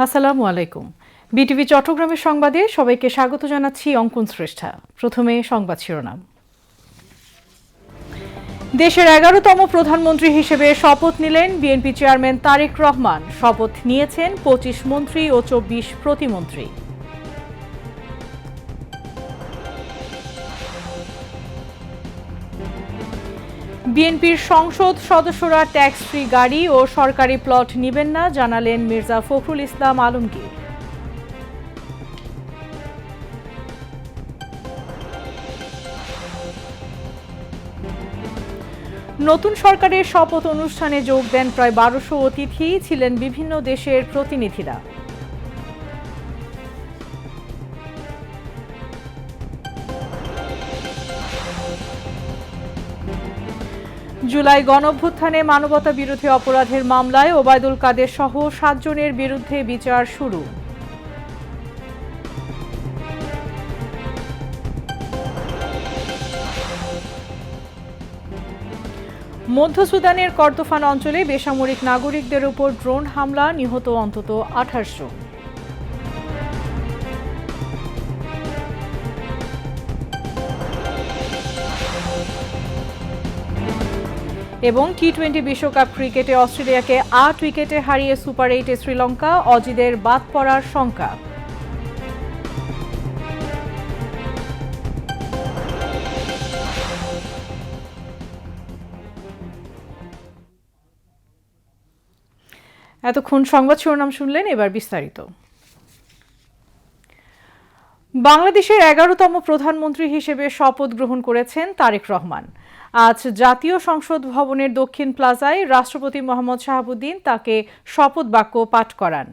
আসসালামু আলাইকুম। বিটিভি চট্টগ্রামের সংবাদে সবাইকে স্বাগত জানাচ্ছি অঙ্কন শ্রেষ্ঠা। প্রথমে সংবাদ শিরোনাম। দেশের 11তম প্রধানমন্ত্রী হিসেবে শপথ নিলেন বিএনপি চেয়ারম্যান তারেক রহমান। শপথ নিয়েছেন 25 মন্ত্রী ও 24 প্রতিমন্ত্রী। বিএনপির সংসদ সদস্যরা ট্যাক্স ফ্রি গাড়ি ও সরকারি প্লট নেবেন না, জানালেন মির্জা ফখরুল ইসলাম আলমগীর। নতুন সরকারের শপথ অনুষ্ঠানে যোগ দেন প্রায় 1200 অতিথি, ছিলেন বিভিন্ন দেশের প্রতিনিধিরা। জুলাই গণঅভ্যুত্থানে মানবতা বিরোধী অপরাধের মামলায় ওবায়দুল কাদের সহ 7 জনের বিরুদ্ধে বিচার শুরু। মধ্য সুদানের কর্দোফান অঞ্চলে বেসামরিক নাগরিকদের উপর ড্রোন হামলা, নিহত অন্তত 28 জন। এবং টি-20 বিশ্বকাপ ক্রিকেটে অস্ট্রেলিয়াকে 8 উইকেটে হারিয়ে সুপার 8-এ শ্রীলঙ্কা, অজিদের বাদ পড়ার শঙ্কা। এতক্ষণ সংবাদ শিরোনাম শুনলেন, এবার বিস্তারিত। বাংলাদেশের 11তম প্রধানমন্ত্রী হিসেবে শপথ গ্রহণ করেছেন তারেক রহমান। আজ জাতীয় সংসদ ভবনের দক্ষিণ প্লাজায় রাষ্ট্রপতি মোহাম্মদ শাহাবুদ্দিন তাকে শপথ বাক্য পাঠ করান।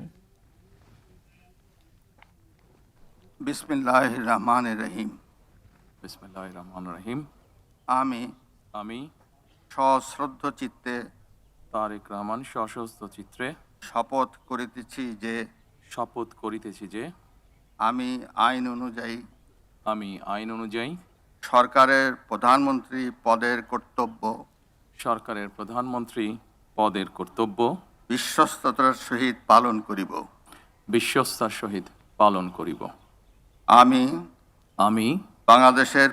বিসমিল্লাহির রহমানির রহিম। বিসমিল্লাহির রহমানির রহিম। আমি সশ্রদ্ধ চিত্তে তারেক রহমান সশস্ত্র চিত্রে শপথ করিতেছি যে আমি আইন অনুযায়ী সরকারের প্রধানমন্ত্রী পদের কর্তব্য বিশ্বস্ততার সহিত পালন করিব। আমি বাংলাদেশের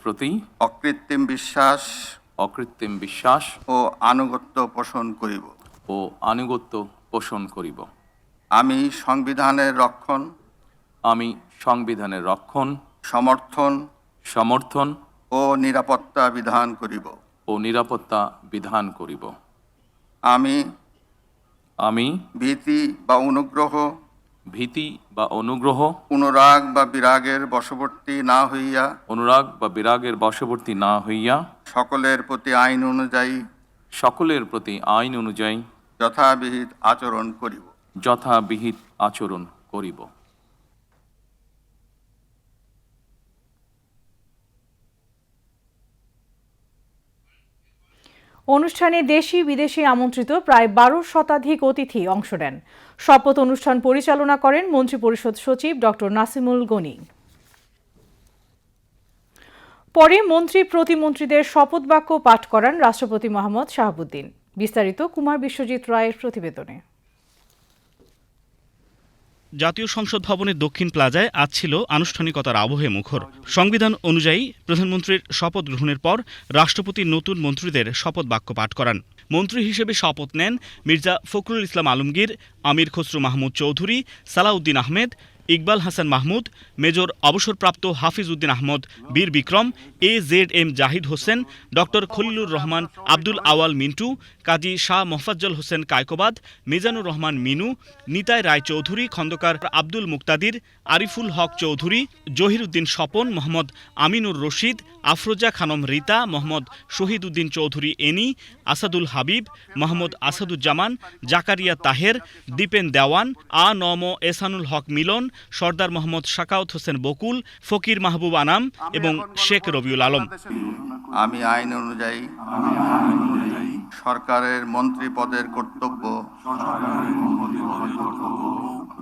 প্রতি অকৃত্রিম বিশ্বাস ও আনুগত্য পোষণ করিব। আমি সংবিধানের রক্ষণ, সমর্থন ও নিরাপত্তা বিধান করিব। আমি ভীতি বা অনুগ্রহ, অনুরাগ বা বিরাগের বশবর্তী না হইয়া সকলের প্রতি আইন অনুযায়ী যথাবিহিত আচরণ করিব। অনুষ্ঠানে দেশি বিদেশি আমন্ত্রিত প্রায় 12 শতাধিক অতিথি অংশ নেন। শপথ অনুষ্ঠান পরিচালনা করেন মন্ত্রিপরিষদ সচিব ডক্টর নাসিমুল গনি। পরে মন্ত্রী প্রতিমন্ত্রীদের শপথ বাক্য পাঠ করান রাষ্ট্রপতি মোহাম্মদ শাহাবুদ্দিন। বিস্তারিত কুমার বিশ্বজিৎ রায়ের প্রতিবেদনে। জাতীয় সংসদ ভবনের দক্ষিণ প্লাজায় আজ ছিল আনুষ্ঠানিকতার আবহে মুখর। সংবিধান অনুযায়ী প্রধানমন্ত্রীর শপথ গ্রহণের পর রাষ্ট্রপতি নতুন মন্ত্রীদের শপথ বাক্য পাঠ করান। মন্ত্রী হিসেবে শপথ নেন মির্জা ফখরুল ইসলাম আলমগীর, আমির খসরু মাহমুদ চৌধুরী, সালাউদ্দিন আহমেদ, ইকবাল হাসান মাহমুদ, মেজর অবসরপ্রাপ্ত হাফিজ উদ্দিন আহমদ বীর বিক্রম, AZM জাহিদ হোসেন, ডক্টর খলিলুর রহমান, আব্দুল আওয়াল মিন্টু, কাজী শাহ মোফাজ্জল হোসেন কায়কোবাদ, মিজানুর রহমান মিনু, নিতাই রায় চৌধুরী, খন্দকার আব্দুল মুক্তাদির, আরিফুল হক চৌধুরী, জহিরুদ্দিন স্বপন, মোহাম্মদ আমিনুর রশিদ, আফরোজা খানম রীতা, মোহাম্মদ শহীদ উদ্দিন চৌধুরী এনি, আসাদুল হাবিব, মোহাম্মদ আসাদুজ্জামান, জাকারিয়া তাহের, দীপেন দেওয়ান, নম এসানুল হক মিলন, সর্দার মোহাম্মদ শাকাউত হোসেন বকুল, ফকির মাহবুব আনাম এবং শেখ রবিউল আলম। আমি আইন অনুযায়ী সরকারের মন্ত্রী পদের কর্তব্য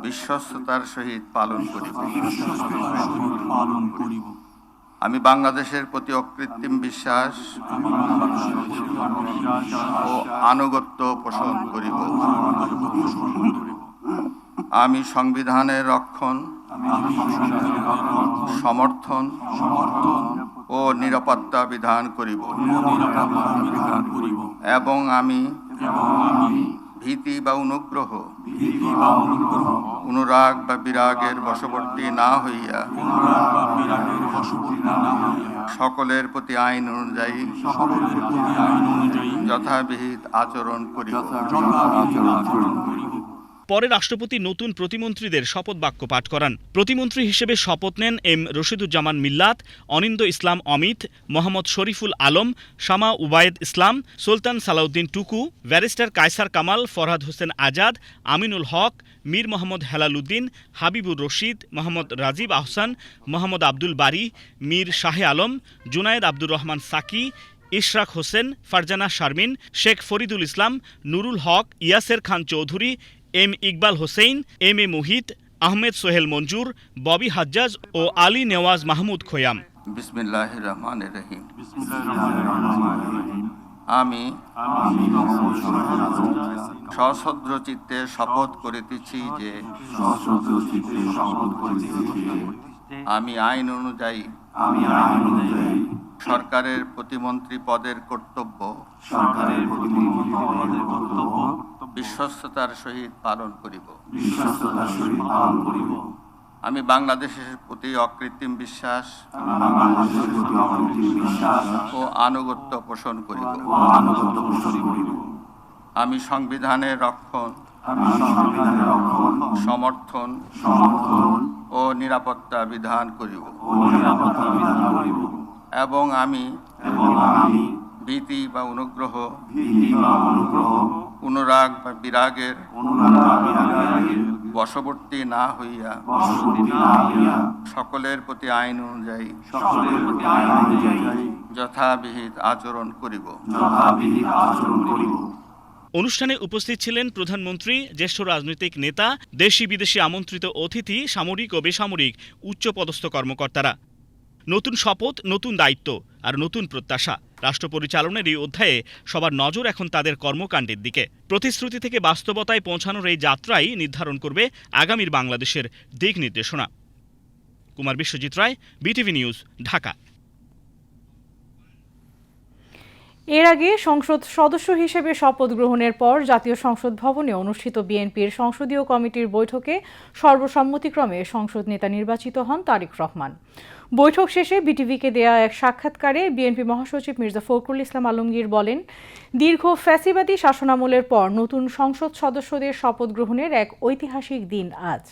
বিশ্বস্ততার সহিত পালন করিব। আমি বাংলাদেশের প্রতি অকৃত্রিম বিশ্বাস ও আনুগত্য পোষণ করিব। আমি সংবিধানের রক্ষণ, সমর্থন ও নিরাপত্তা বিধান করিব এবং আমি ভীতি বা অনুগ্রহ, অনুরাগ বা বিরাগের বশবর্তী না হইয়া সকলের প্রতি আইন অনুযায়ী যথাবিহিত আচরণ করিব। পরে রাষ্ট্রপতি নতুন প্রতিমন্ত্রীদের শপথ বাক্য পাঠ করান। প্রতিমন্ত্রী হিসেবে শপথ নেন এম রশিদুজ্জামান মিল্লাত, অনিন্দ ইসলাম অমিত, মোহাম্মদ শরীফুল আলম, শামা উবায়েদ ইসলাম, সুলতান সালাউদ্দিন টুকু, barrister Kaiser Kamal, Farhad Hossain Azad, Aminul Haque, Mir Mohammad Helal Uddin, Habibur Rashid, Mohammad Rajib Ahsan, Mohammad Abdul Bari, Mir Shahe Alam, Junaid Abdur Rahman Psaki, Ishraq Hossain, Farzana Sharmin, Sheikh Faridul Islam, Nurul Haque, Yasser Khan Chowdhury, M Iqbal Hossain, M A Muhith, Ahmed Sohel মঞ্জুর, ববি হাজ্জাজ ও আলী নেওয়াজ মাহমুদ খোয়াম। বিসমিল্লাহির রহমানির রহিম। আমি সশ্রদ্ধ চিত্তে শপথ করিতেছি যে আমি আইন অনুযায়ী সরকারের প্রতিমন্ত্রী পদের কর্তব্য বিশ্বস্ততার সহিত পালন করিব। আমি বাংলাদেশের প্রতি অকৃত্রিম বিশ্বাস ও আনুগত্য পোষণ করিব। আমি সংবিধানের রক্ষণ, সমর্থন ও নিরাপত্তা বিধান করিব এবং আমি ভীতি বা অনুগ্রহ, অনুরাগ বা বিরাগের বশবর্তী না হইয়া সকলের প্রতি আইন অনুযায়ী যথাবিহিত আচরণ করিব। অনুষ্ঠানে উপস্থিত ছিলেন প্রধানমন্ত্রী, জ্যেষ্ঠ রাজনৈতিক নেতা, দেশি বিদেশি আমন্ত্রিত অতিথি, সামরিক ও বেসামরিক উচ্চপদস্থ কর্মকর্তারা। নতুন শপথ, নতুন দায়িত্ব আর নতুন প্রত্যাশা। রাষ্ট্র পরিচালনার এই অধ্যায়ে সবার নজর এখন তাদের কর্মকাণ্ডের দিকে। প্রতিশ্রুতি থেকে বাস্তবতায় পৌঁছানোর এই যাত্রাই নির্ধারণ করবে আগামীর বাংলাদেশের দিক নির্দেশনা। কুমার বিশ্বজিৎ রায়, বিটিভি নিউজ, ঢাকা। এর আগে সংসদ সদস্য হিসেবে শপথ গ্রহণের পর জাতীয় সংসদ ভবনে অনুষ্ঠিত বিএনপির সংসদীয় কমিটির বৈঠকে সর্বসম্মতিক্রমে সংসদ নেতা নির্বাচিত হন তারেক রহমান। বৈঠক শেষে বিটিভিকে দেয়া এক সাক্ষাৎকারে বিএনপি মহাসচিব মির্জা ফখরুল ইসলাম আলমগীর বলেন, দীর্ঘ ফ্যাসিবাদী শাসনামলের পর নতুন সংসদ সদস্যদের শপথ গ্রহণের এক ঐতিহাসিক দিন আজ।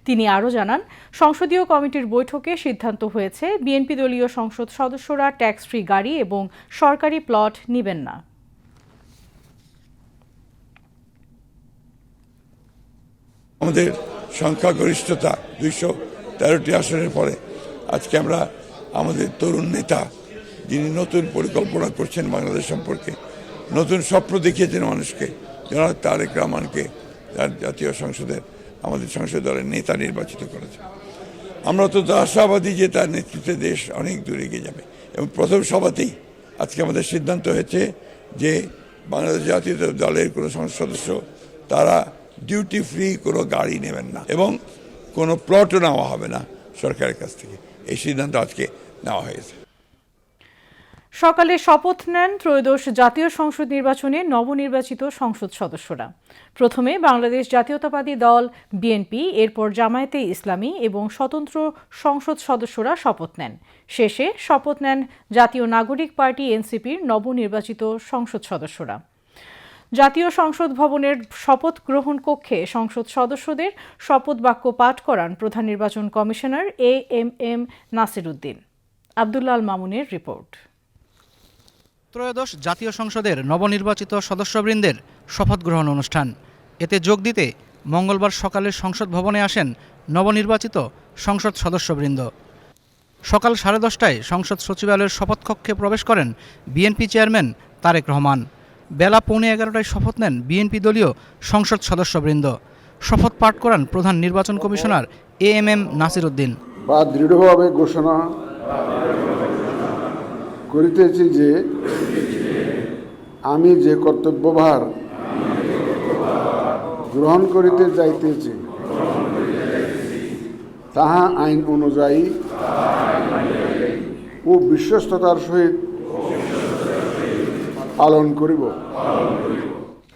তিনি আরও জানান, সংসদীয় কমিটির বৈঠকে সিদ্ধান্ত হয়েছে বিএনপি দলীয় সংসদ সদস্যরা ট্যাক্স ফ্রি গাড়ি এবং সরকারি প্লট নেবেন না। আমাদের সংখ্যাগরিষ্ঠতা 213টি আসনের পরে আজকে আমরা আমাদের তরুণ নেতা, যিনি নতুন পরিকল্পনা করছেন বাংলাদেশ সম্পর্কে, নতুন স্বপ্ন দেখিয়েছেন মানুষকে, জনাব তারেক রহমানকে তার জাতীয় সংসদের আমাদের সংসদ দলের নেতা নির্বাচিত করেছে। আমরা অত্যন্ত আশাবাদী যে তার নেতৃত্বে দেশ অনেক দূরে এগিয়ে যাবে। এবং প্রথম সভাতেই আজকে আমাদের সিদ্ধান্ত হয়েছে যে বাংলাদেশ জাতীয় দলের কোনো সংসদ সদস্য তারা ডিউটি ফ্রি কোনো গাড়ি নেবেন না এবং কোনো প্লটও নেওয়া হবে না সরকারের কাছ থেকে। এই সিদ্ধান্ত আজকে নেওয়া হয়েছে। সকালে শপথ নেন ত্রয়োদশ জাতীয় সংসদ নির্বাচনে নবনির্বাচিত সংসদ সদস্যরা। প্রথমে বাংলাদেশ জাতীয়তাবাদী দল বিএনপি, এরপর জামায়াতে ইসলামী এবং স্বতন্ত্র সংসদ সদস্যরা শপথ নেন। শেষে শপথ নেন জাতীয় নাগরিক পার্টি এনসিপির নবনির্বাচিত সংসদ সদস্যরা। জাতীয় সংসদ ভবনের শপথ গ্রহণ কক্ষে সংসদ সদস্যদের শপথ বাক্য পাঠ করান প্রধান নির্বাচন কমিশনার এএমএম নাসির উদ্দিন। আব্দুল্লাহ আল মামুনের রিপোর্ট। ত্রয়োদশ জাতীয় সংসদের নবনির্বাচিত সদস্যবৃন্দের শপথ গ্রহণ অনুষ্ঠান। এতে যোগ দিতে মঙ্গলবার সকালে সংসদ ভবনে আসেন নবনির্বাচিত সংসদ সদস্যবৃন্দ। সকাল 10:30টায় সংসদ সচিবালয়ের শপথকক্ষে প্রবেশ করেন বিএনপি চেয়ারম্যান তারেক রহমান। বেলা 11:15টায় শপথ নেন বিএনপি দলীয় সংসদ সদস্যবৃন্দ। শপথ পাঠ করান প্রধান নির্বাচন কমিশনার এএমএম নাসির উদ্দিন। দৃঢ়ভাবে ঘোষণা করিতেছি যে আমি যে কর্তব্যভার গ্রহণ করিতে যাইতেছি তাহা আইন অনুযায়ী ও বিশ্বস্ততার সহিত পালন করিব।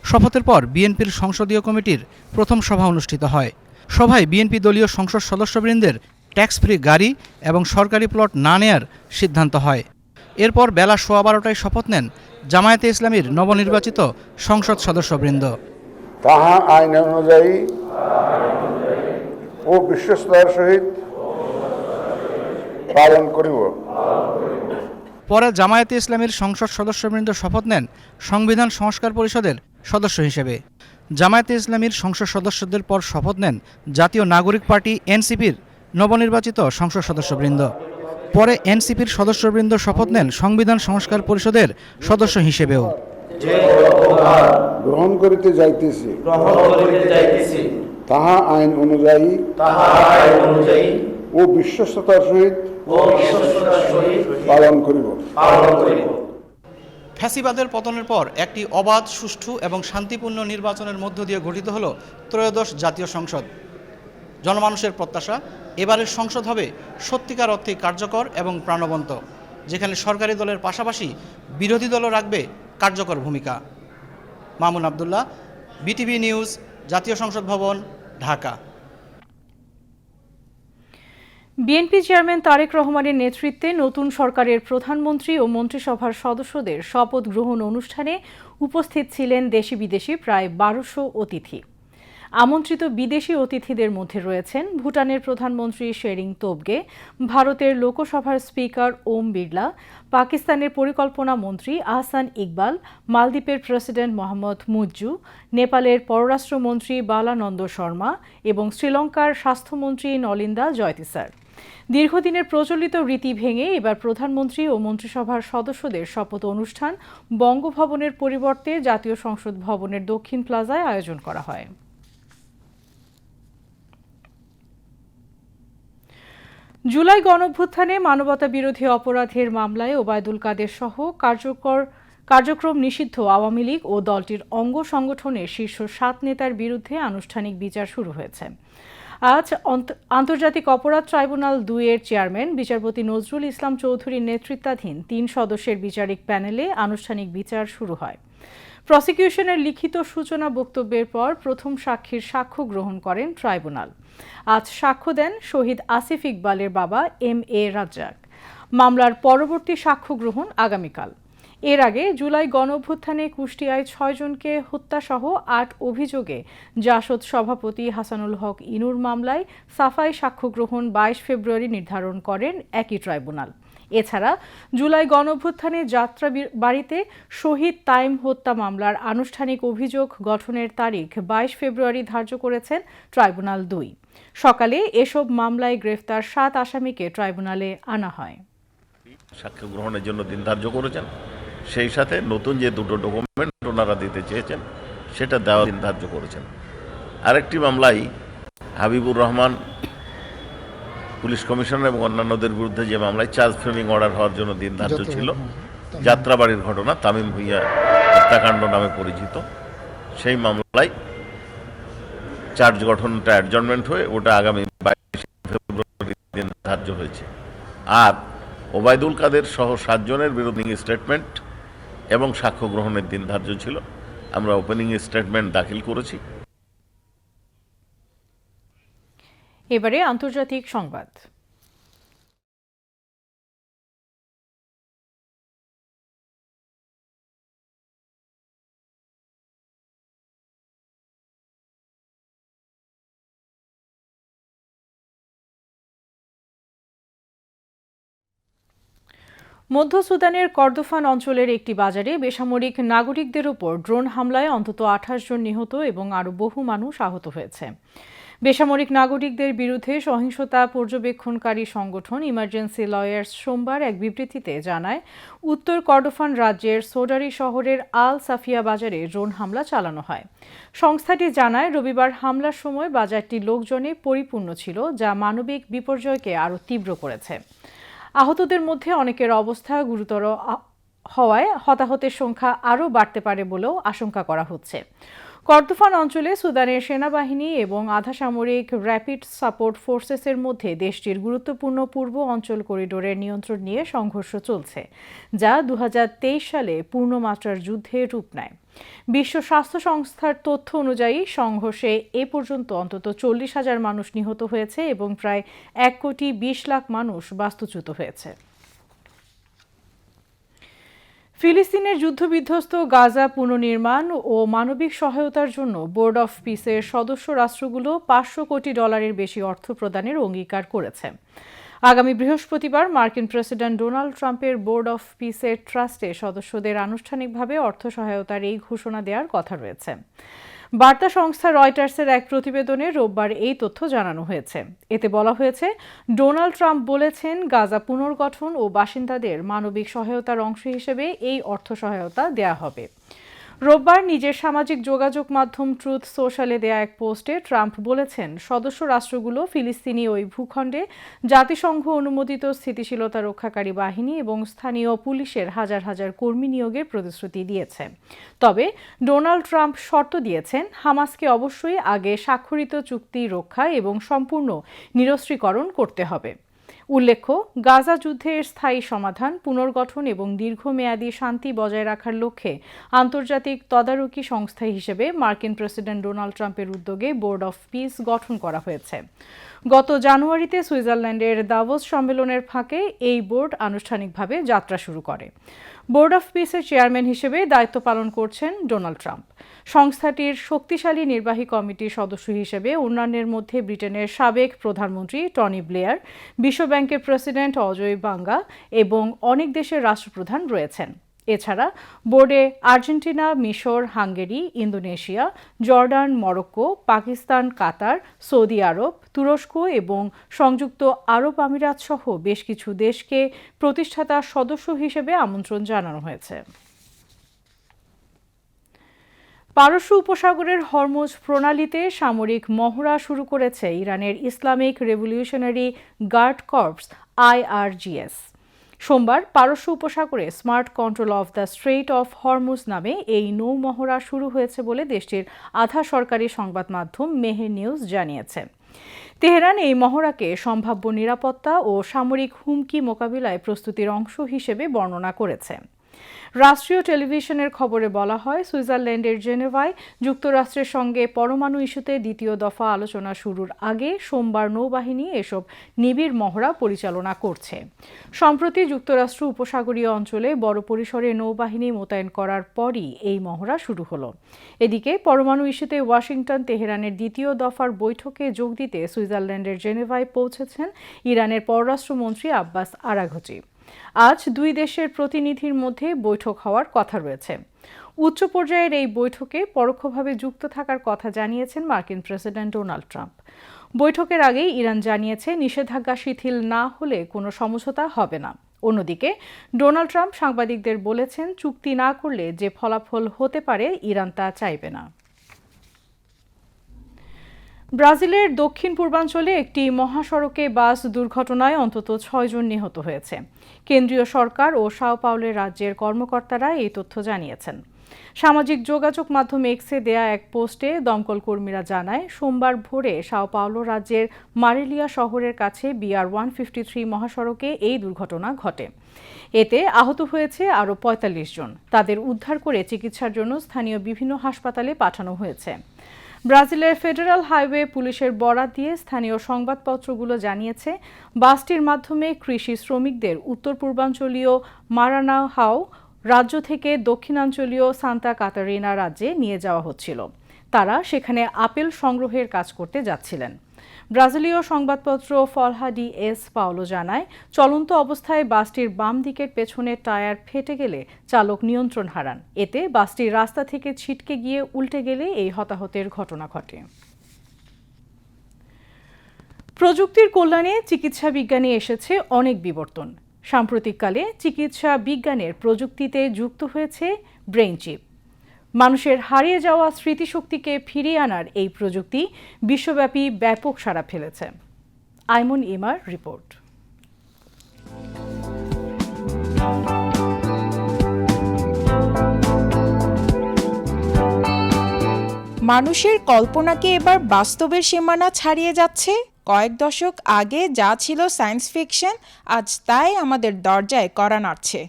শপথের পর বিএনপির সংসদীয় কমিটির প্রথম সভা অনুষ্ঠিত হয়। সভায় বিএনপি দলীয় সংসদ সদস্যবৃন্দের ট্যাক্স ফ্রি গাড়ি এবং সরকারি প্লট না নেয়ার সিদ্ধান্ত হয়। এরপর বেলা 12:15টায় শপথ নেন জামায়াতে ইসলামীর নবনির্বাচিত সংসদ সদস্যবৃন্দ। তাহা আইন অনুযায়ী ও বিশ্বস্ততার সহিত পালন করিব। পরে জামায়াতে ইসলামীর সংসদ সদস্যবৃন্দ শপথ নেন সংবিধান সংস্কার পরিষদের সদস্য হিসেবে। জামায়াতে ইসলামীর সংসদ সদস্যদের পর শপথ নেন জাতীয় নাগরিক পার্টি এনসিপির নবনির্বাচিত সংসদ সদস্যবৃন্দ। পরে এনসিপির সদস্যবৃন্দ শপথ নেন সংবিধান সংস্কার পরিষদের সদস্য হিসেবেও। গ্রহণ করিতে যাইতেছি তাহা আইন অনুযায়ী ও বিশ্বস্ততার সহিত পালন করিব। ফ্যাসিবাদের পতনের পর একটি অবাধ, সুষ্ঠু এবং শান্তিপূর্ণ নির্বাচনের মধ্য দিয়ে গঠিত হল ত্রয়োদশ জাতীয় সংসদ। জনমানুষের প্রত্যাশা, এবারের সংসদ হবে সত্যিকার অর্থে কার্যকর এবং প্রাণবন্ত, যেখানে সরকারি দলের পাশাপাশি বিরোধী দলও রাখবে কার্যকর ভূমিকা। মামুন আবদুল্লাহ, বিটিভি নিউজ, জাতীয় সংসদ ভবন, ঢাকা। বিএনপি চেয়ারম্যান তারেক রহমানের নেতৃত্বে নতুন সরকারের প্রধানমন্ত্রী ও মন্ত্রিসভার সদস্যদের শপথ গ্রহণ অনুষ্ঠানে উপস্থিত ছিলেন দেশি বিদেশি প্রায় 1200 অতিথি। আমন্ত্রিত বিদেশি অতিথিদের মধ্যে রয়েছেন ভুটানের প্রধানমন্ত্রী শেরিং তোবগে, ভারতের লোকসভার স্পিকার ওম বিড়লা, পাকিস্তানের পরিকল্পনা মন্ত্রী আহসান ইকবাল, মালদ্বীপের প্রেসিডেন্ট মোহাম্মদ মুজ্জু, নেপালের পররাষ্ট্রমন্ত্রী বালানন্দ শর্মা এবং শ্রীলঙ্কার স্বাস্থ্যমন্ত্রী নলিন্দা জয়তিসার। দীর্ঘদিনের প্রচলিত রীতি ভেঙে এবার প্রধানমন্ত্রী ও মন্ত্রিসভার সদস্যদের শপথ অনুষ্ঠান বঙ্গভবনের পরিবর্তে জাতীয় সংসদ ভবনের দক্ষিণ প্লাজায় আয়োজন করা হয়। জুলাই গণঅভ্যুত্থানে মানবতা বিরোধী অপরাধের মামলায় ওবায়দুল কাদের সহ কার্যক্রম নিষিদ্ধ আওয়ামী লীগ ও দলটির অঙ্গ সংগঠনের শীর্ষ 7 নেতার বিরুদ্ধে আনুষ্ঠানিক বিচার শুরু হয়েছে। আজ আন্তর্জাতিক অপরাধ ট্রাইব্যুনাল 2 এর চেয়ারম্যান বিচারপতি নজরুল ইসলাম চৌধুরীর নেতৃত্বাধীন 3 সদস্যের বিচারিক প্যানেলে আনুষ্ঠানিক বিচার শুরু হয়। প্রসিকিউশনের লিখিত সূচনা বক্তব্যের পর প্রথম সাক্ষীর সাক্ষ্য গ্রহণ করেন ট্রাইব্যুনাল। আজ সাক্ষ্য দেন শহীদ আসিফ ইকবালের বাবা MA রাজ্জাক। মামলার পরবর্তী সাক্ষ্য গ্রহণ আগামীকাল। এর আগে জুলাই গণঅভ্যুত্থানে কুষ্টিয়ায় 6 জনকে হত্যাসহ 8 অভিযোগে জাসদ সভাপতি হাসানুল হক ইনুর মামলায় সাফাই সাক্ষ্য গ্রহণ 22 ফেব্রুয়ারি নির্ধারণ করেন একই ট্রাইব্যুনাল। এছাড়া জুলাই গণঅভ্যুত্থানে যাত্রা বাড়িতে শহীদ তাইম হত্যা মামলার আনুষ্ঠানিক অভিযোগ গঠনের তারিখ 22 ফেব্রুয়ারি ধার্য করেছেন ট্রাইব্যুনাল 2। সকালে এসব মামলায় গ্রেফতার 7 আসামিকে ট্রাইব্যুনালে আনা হয়। সাক্ষ্য গ্রহণের জন্য দিন ধার্য করেছেন, সেই সাথে নতুন যে 2টো ডকুমেন্ট ওনারা দিতে চেয়েছেন সেটা দেওয়ার দিন ধার্য করেছেন। আরেকটি মামলায় হাবিবুর রহমান পুলিশ কমিশনার এবং অন্যান্যদের বিরুদ্ধে যে মামলায় চার্জ ফ্রেমিং অর্ডার হওয়ার জন্য দিন ধার্য ছিল, যাত্রাবাড়ির ঘটনা, তামিম ভুঁইয়া হত্যাকাণ্ড নামে পরিচিত, সেই মামলায় চার্জ গঠনটা অ্যাডজর্নমেন্ট হয়ে ওটা আগামী 22 ফেব্রুয়ারি দিন ধার্য হয়েছে। আর ওবায়দুল কাদের সহ 7 জনের বিরুদ্ধে স্টেটমেন্ট এবং সাক্ষ্য গ্রহণের দিন ধার্য ছিল। আমরা ওপেনিং স্টেটমেন্ট দাখিল করেছি। এবারে আন্তর্জাতিক সংবাদ। মধ্য সুদানের কর্দোফান অঞ্চলের একটি বাজারে বেসামরিক নাগরিকদের উপর ড্রোন হামলায় অন্তত 28 জন নিহত এবং আরও বহু মানুষ আহত হয়েছে। বেসামরিক নাগরিকদের বিরুদ্ধে সহিংসতা পর্যবেক্ষণকারী সংগঠন ইমার্জেন্সি লয়ার্স সোমবার এক বিবৃতিতে জানায়, উত্তর কর্দোফান রাজ্যের সোডারি শহরের আল সাফিয়া বাজারে ড্রোন হামলা চালানো হয়। সংস্থাটি জানায়, রবিবার হামলার সময় বাজারটি লোকজনে পরিপূর্ণ ছিল, যা মানবিক বিপর্যয়কে আরও তীব্র করেছে। আহতদের মধ্যে অনেকের অবস্থা গুরুতর হওয়ায় হতাহতের সংখ্যা আরও বাড়তে পারে বলেও আশঙ্কা করা হচ্ছে। কর্দোফান অঞ্চলে সুদানের সেনাবাহিনী এবং আধা সামরিক র্যাপিড সাপোর্ট ফোর্সেসের মধ্যে দেশটির গুরুত্বপূর্ণ পূর্ব অঞ্চল করিডোরের নিয়ন্ত্রণ নিয়ে সংঘর্ষ চলছে, যা 2023 সালে পূর্ণমাত্রার যুদ্ধে রূপ নেয়। বিশ্ব স্বাস্থ্য সংস্থার তথ্য অনুযায়ী সংঘর্ষে এ পর্যন্ত অন্তত 40,000 মানুষ নিহত হয়েছে এবং প্রায় 1,20,00,000 মানুষ বাস্তুচ্যুত হয়েছে। ফিলিস্তিনের যুদ্ধবিধ্বস্ত গাজা পুনর্নির্মাণ ও মানবিক সহায়তার জন্য বোর্ড অফ পিসের সদস্য রাষ্ট্রগুলো $500 কোটি বেশি অর্থ প্রদানের অঙ্গীকার করেছে। আগামী বৃহস্পতিবার মার্কিন প্রেসিডেন্ট ডোনাল্ড ট্রাম্পের বোর্ড অফ পিসের ট্রাস্টে সদস্যদের আনুষ্ঠানিকভাবে অর্থ সহায়তার এই ঘোষণা দেওয়ার কথা রয়েছে। বার্তা সংস্থা রয়টার্সের এক প্রতিবেদনে রোববার এই তথ্য জানানো হয়েছে। এতে বলা হয়েছে, ডোনাল্ড ট্রাম্প বলেছেন গাজা পুনর্গঠন ও বাসিন্দাদের মানবিক সহায়তার অংশ হিসেবে এই অর্থ সহায়তা দেয়া হবে। রোববার নিজের সামাজিক যোগাযোগ মাধ্যম ট্রুথ সোশ্যালে দেয়া এক পোস্টে ট্রাম্প বলেছেন, সদস্য রাষ্ট্রগুলো ফিলিস্তিনি ওই ভূখণ্ডে জাতিসংঘ অনুমোদিত স্থিতিশীলতা রক্ষাকারী বাহিনী এবং স্থানীয় পুলিশের হাজার হাজার কর্মী নিয়োগের প্রতিশ্রুতি দিয়েছে। তবে ডোনাল্ড ট্রাম্প শর্ত দিয়েছেন, হামাসকে অবশ্যই আগে স্বাক্ষরিত চুক্তি রক্ষা এবং সম্পূর্ণ নিরস্ত্রীকরণ করতে হবে। উল্লেখ্য, গাজা যুদ্ধের স্থায়ী সমাধান, পুনর্গঠন এবং দীর্ঘমেয়াদী শান্তি বজায় রাখার লক্ষ্যে আন্তর্জাতিক তদারকি সংস্থা হিসেবে মার্কিন প্রেসিডেন্ট ডোনাল্ড ট্রাম্পের উদ্যোগে বোর্ড অফ পিস গঠন করা হয়েছে। গত জানুয়ারিতে সুইজারল্যান্ডের দাভোস সম্মেলনের ফাঁকে এই বোর্ড আনুষ্ঠানিকভাবে যাত্রা শুরু করে। বোর্ড অফ পিসের চেয়ারম্যান হিসেবে দায়িত্ব পালন করছেন ডোনাল্ড ট্রাম্প। সংস্থাটির শক্তিশালী নির্বাহী কমিটির সদস্য হিসেবে অন্যান্যের মধ্যে ব্রিটেনের সাবেক প্রধানমন্ত্রী টনি ব্লেয়ার, বিশ্বব্যাংকের প্রেসিডেন্ট অজয় বাঙ্গা এবং অনেক দেশের রাষ্ট্রপ্রধান রয়েছেন। এছাড়া বোর্ডে আর্জেন্টিনা, মিশর, Hungary, Indonesia, Jordan, Morocco, Pakistan, Qatar, Saudi Arab, তুরস্ক এবং সংযুক্ত আরব আমিরাত সহ বেশ কিছু দেশকে প্রতিষ্ঠাতা সদস্য হিসেবে আমন্ত্রণ জানানো হয়েছে। পারস্য উপসাগরের হরমুজ প্রণালীতে সামরিক মহড়া শুরু করেছে ইরানের Islamic revolutionary guard corps IRGS। সোমবার পারস্য উপসাগরে smart control of the strait of Hormuz নামে এই নৌ মহড়া শুরু হয়েছে বলে দেশটির আধা সরকারি সংবাদ মাধ্যম মেহের নিউজ জানিয়েছে। তেহরান এই মহড়াকে সম্ভাব্য নিরাপত্তা ও সামরিক হুমকি মোকাবিলায় প্রস্তুতির অংশ হিসেবে বর্ণনা করেছে। রাষ্ট্রীয় টেলিভিশনের খবরে বলা হয়, সুইজারল্যান্ডের জেনেভায় যুক্তরাষ্ট্রের সঙ্গে পরমাণু ইস্যুতে দ্বিতীয় দফা আলোচনা শুরুর আগে সোমবার নৌবাহিনী এসব নিবিড় মহড়া পরিচালনা করছে। সম্প্রতি যুক্তরাষ্ট্র উপসাগরীয় অঞ্চলে বড় পরিসরে নৌবাহিনী মোতায়েন করার পরই এই মহড়া শুরু হলো। এদিকে পরমাণু ইস্যুতে ওয়াশিংটন তেহরানের দ্বিতীয় দফার বৈঠকে যোগ দিতে সুইজারল্যান্ডের জেনেভায় পৌঁছেছেন ইরানের পররাষ্ট্রমন্ত্রী আব্বাস আরাঘচি। আজ দুই দেশের প্রতিনিধির মধ্যে বৈঠক হওয়ার কথা রয়েছে। উচ্চ পর্যায়ের এই বৈঠকে পরোক্ষভাবে যুক্ত থাকার কথা জানিয়েছেন মার্কিন প্রেসিডেন্ট ডোনাল্ড ট্রাম্প। বৈঠকের আগেই ইরান জানিয়েছে, নিষেধাজ্ঞা শিথিল না হলে কোনো সমঝোতা হবে না। অন্যদিকে ডোনাল্ড ট্রাম্প সাংবাদিকদের বলেছেন, চুক্তি না করলে যে ফলাফল হতে পারে ইরান তা চাইবে না। ব্রাজিলের দক্ষিণ পূর্বাঞ্চলে একটি মহাসড়কে বাস দুর্ঘটনায় অন্তত 6 জন নিহত হয়েছে। কেন্দ্রীয় সরকার ও সাও পাওলোর রাজ্যের কর্মকর্তারা এই তথ্য জানিয়েছেন। সামাজিক যোগাযোগ মাধ্যম এক্সে দেয়া এক পোস্টে দমকল কর্মীরা জানায়, সোমবার ভোরে সাও পাওলো রাজ্যের মারেলিয়া শহরের কাছে BR-153 মহাসড়কে এই দুর্ঘটনা ঘটে। এতে আহত হয়েছে আরও 45 জন। তাদের উদ্ধার করে চিকিৎসার জন্য স্থানীয় বিভিন্ন হাসপাতালে পাঠানো হয়েছে। ব্রাজিলের ফেডারেল হাইওয়ে পুলিশের বরাত দিয়ে স্থানীয় সংবাদপত্রগুলো জানিয়েছে, বাসটির মাধ্যমে কৃষি শ্রমিকদের উত্তর পূর্বাঞ্চলীয় মারানাহাও রাজ্য থেকে দক্ষিণাঞ্চলীয় সান্তা কাতারিনা রাজ্যে নিয়ে যাওয়া হচ্ছিল। তারা সেখানে আপেল সংগ্রহের কাজ করতে যাচ্ছিলেন। ব্রাজিলীয় সংবাদপত্র ফলহা ডি এস পাওলো জানায়, চলন্ত অবস্থায় বাসটির বাম দিকের পেছনের টায়ার ফেটে গেলে চালক নিয়ন্ত্রণ হারান। এতে বাসটি রাস্তা থেকে ছিটকে গিয়ে উল্টে গেলে এই হতাহতের ঘটনা ঘটে। প্রযুক্তির কল্যাণে চিকিৎসা বিজ্ঞানে এসেছে অনেক বিবর্তন। সাম্প্রতিককালে চিকিৎসা বিজ্ঞানের প্রযুক্তিতে যুক্ত হয়েছে ব্রেইন চিপ। মানুষের হারিয়ে যাওয়া স্মৃতিশক্তিকে ফিরিয়ে আনার এই প্রযুক্তি বিশ্বব্যাপী ব্যাপক সাড়া ফেলেছে। আইমন ইমার রিপোর্ট। মানুষের কল্পনাকে এবার বাস্তবের সীমানা ছাড়িয়ে যাচ্ছে। কয়েক দশক আগে যা ছিল সায়েন্স ফিকশন, আজ তাই আমাদের দরজায় কড়া নাড়ছে।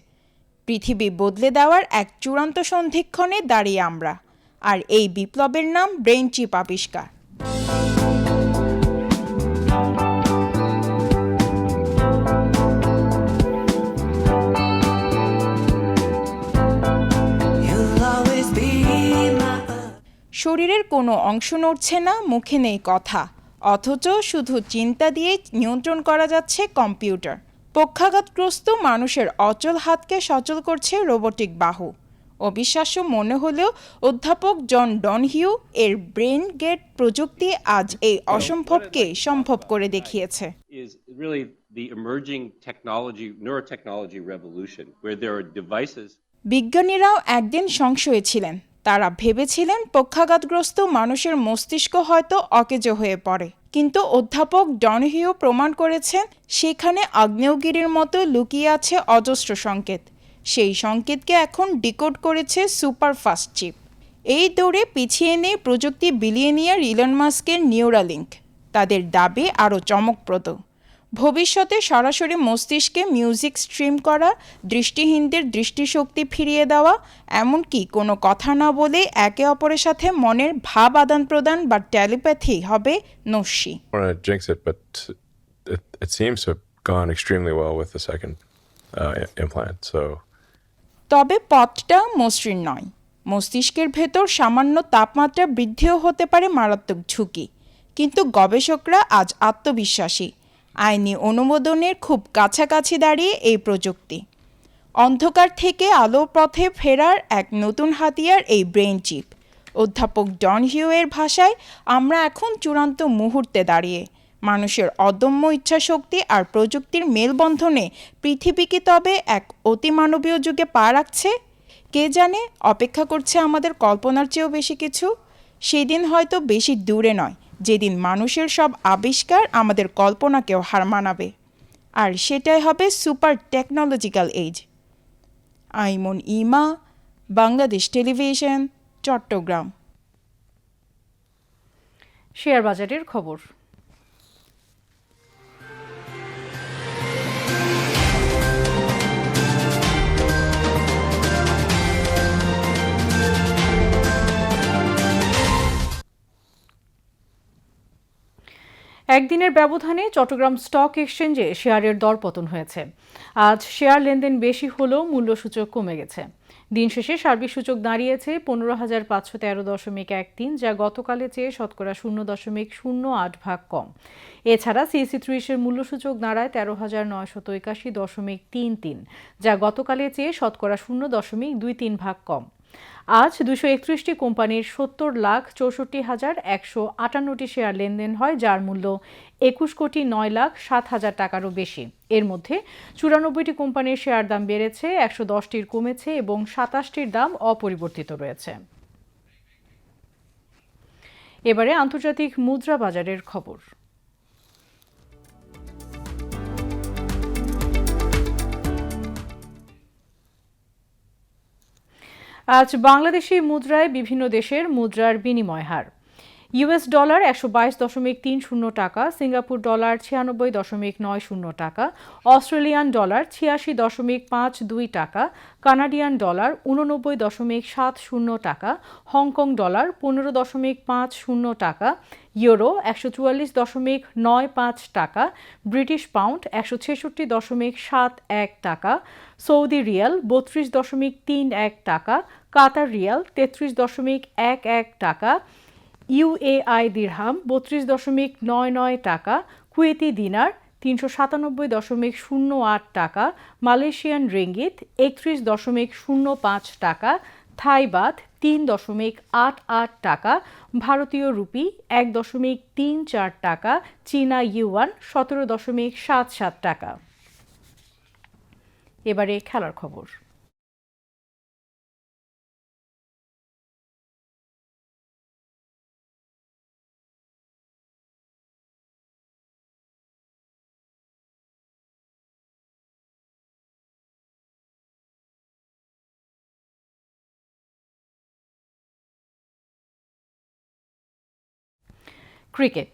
পৃথিবী বদলে দেওয়ার এক চূড়ান্ত সন্ধিক্ষণে দাঁড়িয়ে আমরা, আর এই বিপ্লবের নাম ব্রেইন চিপ আবিষ্কার। শরীরের কোনো অংশ নড়ছে না, মুখে নেই কথা, অথচ শুধু চিন্তা দিয়ে নিয়ন্ত্রণ করা যাচ্ছে কম্পিউটার। পক্ষাঘাতগ্রস্ত মানুষের অচল হাতকে সচল করছে রোবটিক বাহু। অবিশ্বাস্য মনে হলেও অধ্যাপক জন ডনহিউ এর ব্রেন গেট প্রযুক্তি আজ এই অসম্ভবকে সম্ভব করে দেখিয়েছে। বিজ্ঞানীরাও একদিন সংশয়ে ছিলেন। তারা ভেবেছিলেন পক্ষাঘাতগ্রস্ত মানুষের মস্তিষ্ক হয়তো অকেজো হয়ে পড়ে, কিন্তু অধ্যাপক ডনহিউ প্রমাণ করেছেন সেখানে আগ্নেয়গিরির মতো লুকিয়ে আছে অজস্র সংকেত। সেই সংকেতকে এখন ডিকোড করেছে সুপারফাস্ট চিপ। এই দৌড়ে পিছিয়ে নেই প্রযুক্তি বিলিয়নিয়ার ইলন মাস্কের নিউরালিঙ্ক। তাদের দাবি আরও চমকপ্রদ। ভবিষ্যতে সরাসরি মস্তিষ্কে মিউজিক স্ট্রিম করা, দৃষ্টিহীনদের দৃষ্টিশক্তি ফিরিয়ে দেওয়া, এমনকি কোনো কথা না বলে একে অপরের সাথে মনের ভাব আদান প্রদান বা টেলিপ্যাথি হবে নস্যি। তবে পথটা মসৃণ নয়। মস্তিষ্কের ভেতর সামান্য তাপমাত্রা বৃদ্ধিও হতে পারে মারাত্মক ঝুঁকি। কিন্তু গবেষকরা আজ আত্মবিশ্বাসী। আইনি অনুমোদনের খুব কাছাকাছি দাঁড়িয়ে এই প্রযুক্তি। অন্ধকার থেকে আলোর পথে ফেরার এক নতুন হাতিয়ার এই ব্রেইন চিপ। অধ্যাপক ডনহিউ এর ভাষায়, আমরা এখন চূড়ান্ত মুহূর্তে দাঁড়িয়ে। মানুষের অদম্য ইচ্ছাশক্তি আর প্রযুক্তির মেলবন্ধনে পৃথিবী কি তবে এক অতিমানবীয় যুগে পা রাখছে? কে জানে, অপেক্ষা করছে আমাদের কল্পনার চেয়েও বেশি কিছু। সেদিন হয়তো বেশি দূরে নয়, যেদিন মানুষের সব আবিষ্কার আমাদের কল্পনাকেও হার মানাবে। আর সেটাই হবে সুপার টেকনোলজিক্যাল এজ। আইমন ইমা, বাংলাদেশ টেলিভিশন, চট্টগ্রাম। শেয়ার বাজারের খবর। একদিনের ব্যবধানে চট্টগ্রাম স্টক এক্সচেঞ্জে শেয়ারের দরপতন হয়েছে। আজ শেয়ার লেনদেন বেশি হলেও মূল্যসূচক কমে গেছে। দিন শেষে সার্বিক সূচক দাঁড়িয়েছে 15,513.13, যা গতকালের চেয়ে শতকরা 0.08 কম। এছাড়া সিএসি 30-এর মূল্যসূচক দাঁড়ায় 13,981.33, যা গতকালের চেয়ে শতকরা 0.23 কম। আজ 231টি কোম্পানির 70,64,158টি শেয়ার লেনদেন হয়, যার মূল্য 21,09,07,000 টাকারও বেশি। এর মধ্যে 94টি কোম্পানির শেয়ার দাম বেড়েছে, 110টির কমেছে এবং 27টির দাম অপরিবর্তিত রয়েছে। এবারে আন্তর্জাতিক মুদ্রা বাজারের খবর। আজ বাংলাদেশি মুদ্রায় বিভিন্ন দেশের মুদ্রার বিনিময় হার। ইউএস ডলার 122.30 টাকা, সিঙ্গাপুর ডলার 96.90 টাকা, অস্ট্রেলিয়ান ডলার 86.52 টাকা, কানাডিয়ান ডলার 89.70 টাকা, হংকং ডলার 15.50 টাকা, ইউরো 144.95 টাকা, ব্রিটিশ পাউন্ড 166.71 টাকা, সৌদি রিয়াল 32.31 টাকা, কাতার রিয়াল 33.11 টাকা, ইউএআই দিরহাম 32.99 টাকা, কুয়েতি দিনার 397.08 টাকা, মালয়েশিয়ান রিঙ্গিত 31.05 টাকা, থাই বাথ 3.88 টাকা, ভারতীয় রুপি 1.34 টাকা, চীনা ইউয়ান 17.77 টাকা। এবারে খেলার খবর। ক্রিকেট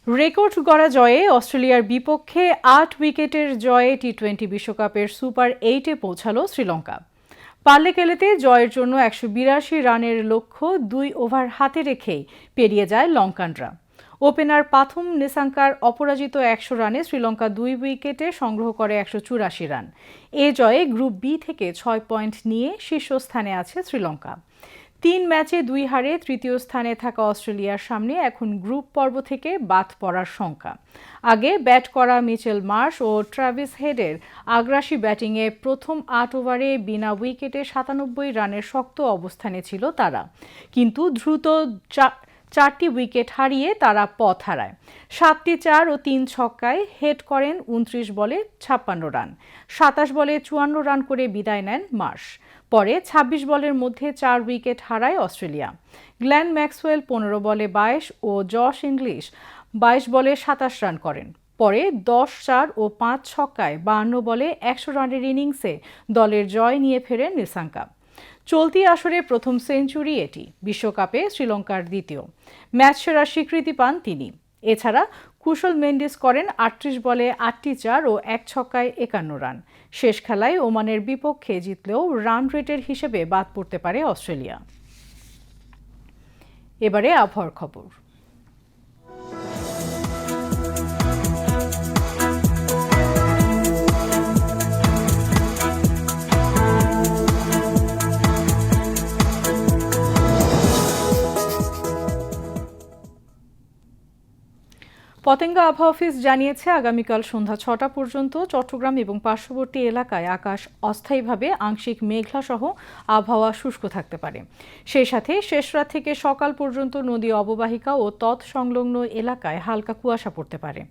রেকর্ড গড়া জয়ে অস্ট্রেলিয়ার বিপক্ষে ৮ উইকেটের জয়ে টি-20 বিশ্বকাপের সুপার 8-এ পৌঁছালো শ্রীলঙ্কা। পাল্লেকেলেতে জয়ের জন্য ১৮২ রানের লক্ষ্য ২ ওভার হাতে রেখেই পেরিয়ে যায় লঙ্কানরা। ওপেনার পাথুম নিসাঙ্কার অপরাজিত ১০০ রানে শ্রীলঙ্কা ২ উইকেটে সংগ্রহ করে ১৮৪ রান। এ জয়ে গ্রুপ বি থেকে ৬ পয়েন্ট নিয়ে শীর্ষস্থানে আছে শ্রীলঙ্কা। ৩ ম্যাচে ২ হারে তৃতীয় স্থানে থাকা অস্ট্রেলিয়ার সামনে এখন গ্রুপ পর্ব থেকে বাদ পড়ার শঙ্কা। আগে ব্যাট করা মিচেল মার্শ ও ট্রাভিস হেডের আগ্রাসী ব্যাটিংয়ে প্রথম ৮ ওভারে বিনা উইকেটে ৯৭ রানের শক্ত অবস্থানে ছিল তারা, কিন্তু দ্রুত ৪টি উইকেট হারিয়ে তারা পথ হারায়। ৭টি ৪ ও ৩ ছক্কায় হেড করেন ২৯ বলে ৫৬ রান। ২৭ বলে ৫৪ রান করে বিদায় নেন মার্শ। পরে ২৬ বলের মধ্যে ৪ উইকেট হারায় অস্ট্রেলিয়া। গ্লেন ম্যাক্সওয়েল ১৫ বলে ২২ ও জশ ইংলিশ ২২ বলে ২৭ রান করেন। পরে ১০-৪ ও ৫ ছক্কায় ৫২ বলে ১০০ রানের ইনিংসে দলের জয় নিয়ে ফেরেন নিসাঙ্কা। চলতি আসরে প্রথম সেঞ্চুরি এটি, বিশ্বকাপে শ্রীলঙ্কার দ্বিতীয়। ম্যাচ সেরার স্বীকৃতি পান তিনি। এছাড়া কুশল মেন্ডিস করেন ৩৮ বলে ৮টি ৪ ও ১ ছক্কায় ৫১ রান। শেষ খেলায় ওমানের বিপক্ষে জিতলেও রান রেটের হিসেবে বাদ পড়তে পারে অস্ট্রেলিয়া। এবারে আবহাওয়ার খবর। পতেঙ্গা আবহাওয়া অফিস জানিয়েছে, আগামীকাল সন্ধ্যা ৬টা পর্যন্ত চট্টগ্রাম এবং পার্শ্ববর্তী এলাকায় আকাশ অস্থায়ীভাবে আংশিক মেঘলাসহ আবহাওয়া শুষ্ক থাকতে পারে। সেই সাথে শেষ রাত থেকে সকাল পর্যন্ত নদী অববাহিকা ও তৎসংলগ্ন এলাকায় হালকা কুয়াশা পড়তে পারে।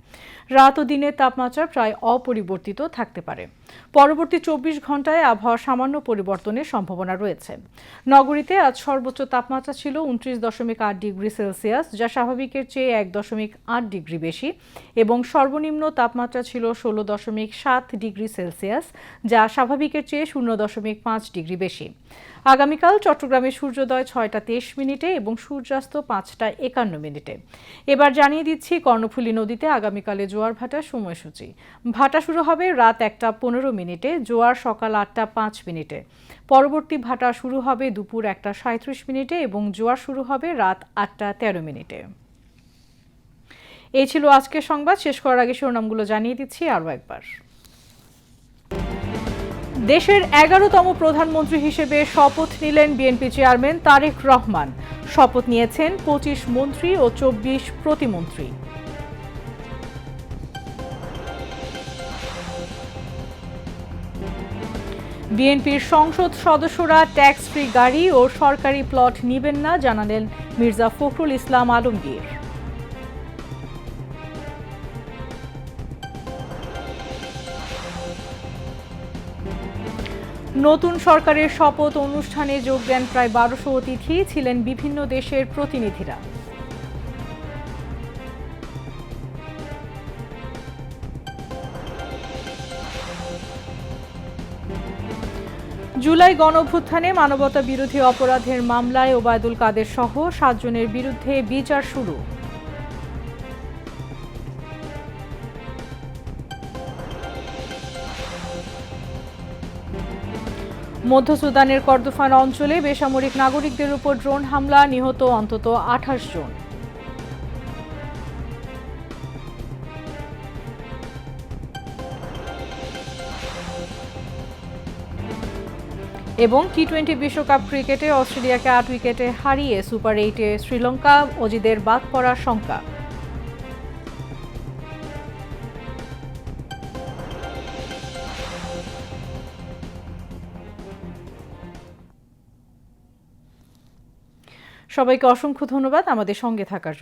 রাত ও দিনের তাপমাত্রা প্রায় অপরিবর্তিত থাকতে পারে। পরবর্তী ২৪ ঘন্টায় আবহাওয়া সামান্য পরিবর্তনের সম্ভাবনা রয়েছে। নগরীতে আজ সর্বোচ্চ তাপমাত্রা ছিল ২৯.৮ ডিগ্রি সেলসিয়াস, যা স্বাভাবিকের চেয়ে ১.৮ ডিগ্রি বেশি, এবং সর্বনিম্ন তাপমাত্রা ছিল ১৬.৭ ডিগ্রি সেলসিয়াস, যা স্বাভাবিকের চেয়ে ০.৫ ডিগ্রি বেশি। আগামীকাল চট্টগ্রামে সূর্যোদয় ৬টা ২৩ মিনিটে এবং সূর্যাস্ত ৫টা ৫১ মিনিটে। এবার জানিয়ে দিচ্ছি কর্ণফুলী নদীতে আগামীকালে জোয়ার ভাটার সময়সূচি। ভাটা শুরু হবে রাত ১টা ১৫ মিনিটে, জোয়ার সকাল ৮টা ৫ মিনিটে। পরবর্তী ভাটা শুরু হবে দুপুর ১টা ৩৭ মিনিটে এবং জোয়ার শুরু হবে রাত ৮টা ১৩ মিনিটে। এই ছিল আজকের সংবাদ। শেষ করার আগে শিরোনামগুলো জানিয়ে দিচ্ছি আরও একবার। দেশের ১১তম প্রধানমন্ত্রী হিসেবে শপথ নিলেন বিএনপি চেয়ারম্যান তারেক রহমান। শপথ নিয়েছেন ২৫ মন্ত্রী ও ২৪ প্রতিমন্ত্রী। বিএনপির সংসদ সদস্যরা ট্যাক্স ফ্রি গাড়ি ও সরকারি প্লট নেবেন না, জানালেন মির্জা ফখরুল ইসলাম আলমগীর। নতুন সরকারের শপথ অনুষ্ঠানে যোগ দেন প্রায় ১২০০ অতিথি, ছিলেন বিভিন্ন দেশের প্রতিনিধিরা। জুলাই গণঅভ্যুত্থানে মানবতা বিরোধী অপরাধের মামলায় ওবায়দুল কাদের সহ ৭ জনের বিরুদ্ধে বিচার শুরু। মধ্য সুদানের কর্দোফান অঞ্চলে বেসামরিক নাগরিকদের উপর ড্রোন হামলা, নিহত অন্তত ২৮ জন। এবং টি-20 বিশ্বকাপ ক্রিকেটে অস্ট্রেলিয়াকে ৮ উইকেটে হারিয়ে সুপার 8-এ শ্রীলঙ্কা, অজিদের বাদ পড়ার শঙ্কা। সবাইকে অসংখ্য ধন্যবাদ আমাদের সঙ্গে থাকার জন্য।